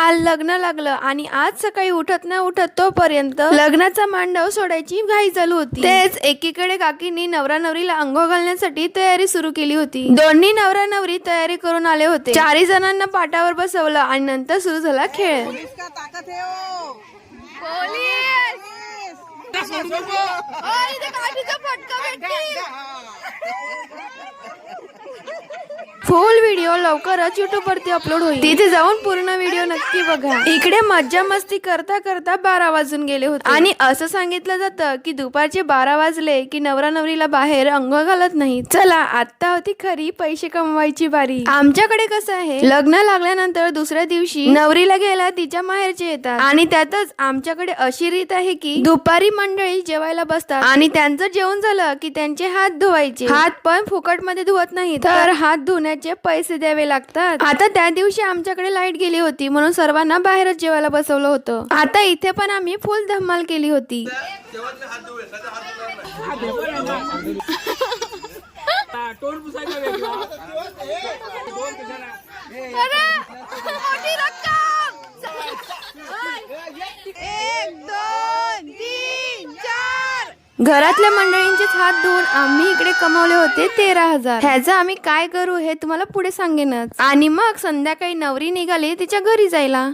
काल लग्न लागलं आणि आज सकाळी उठत न उठत तोपर्यंत लग्नाचा मांडव सोडायची घाई चालू होती। तेच एकीकडे काकींनी नवरा नवरीला अंघोळ घालण्यासाठी तयारी सुरू केली होती। दोन्ही नवरा नवरी तयारी करून आले होते। 4 जणांना पाटावर बसवलं आणि नंतर सुरू झाला खेळ। फुल व्हिडिओ लवकरच YouTube वरती अपलोड होईल, तिथे जाऊन पूर्ण व्हिडिओ नक्की बघा। इकडे मज्जा मस्ती करता करता 12 वाजून गेले होते आणि असं सांगितलं जातं की दुपारचे 12 वाजले की नवरा नवरीला बाहेर अंघोळ घालत नाही। चला आता होती खरी पैसे कमवायची बारी। आमच्याकडे कसं आहे, लग्न लागल्यानंतर दुसऱ्या दिवशी नवरीला घ्यायला तिच्या माहेरचे येतात आणि त्यातच आमच्याकडे अशी रीत आहे की दुपारी मंडळी जेवायला बसतात आणि त्यांचं जेवण झालं की त्यांचे हात धुवायचे। हात पण फुकट मध्ये धुवत नाही, तर हात धुण्याचे पैसे द्यावे लागतात। आता त्या दिवशी आमच्याकडे लाईट गेली होती म्हणून सर्वांना बाहेरच जेवायला बसवलं होतं। आता इथे पण आम्ही फुल धमाल केली होती। घरातल्या मंडळींचेच हात धुवून आम्ही इकडे कमावले होते 13,000। ह्याचं आम्ही काय करू हे तुम्हाला पुढे सांगेनच। आणि मग संध्याकाळी नवरी निघाली तिच्या घरी जायला।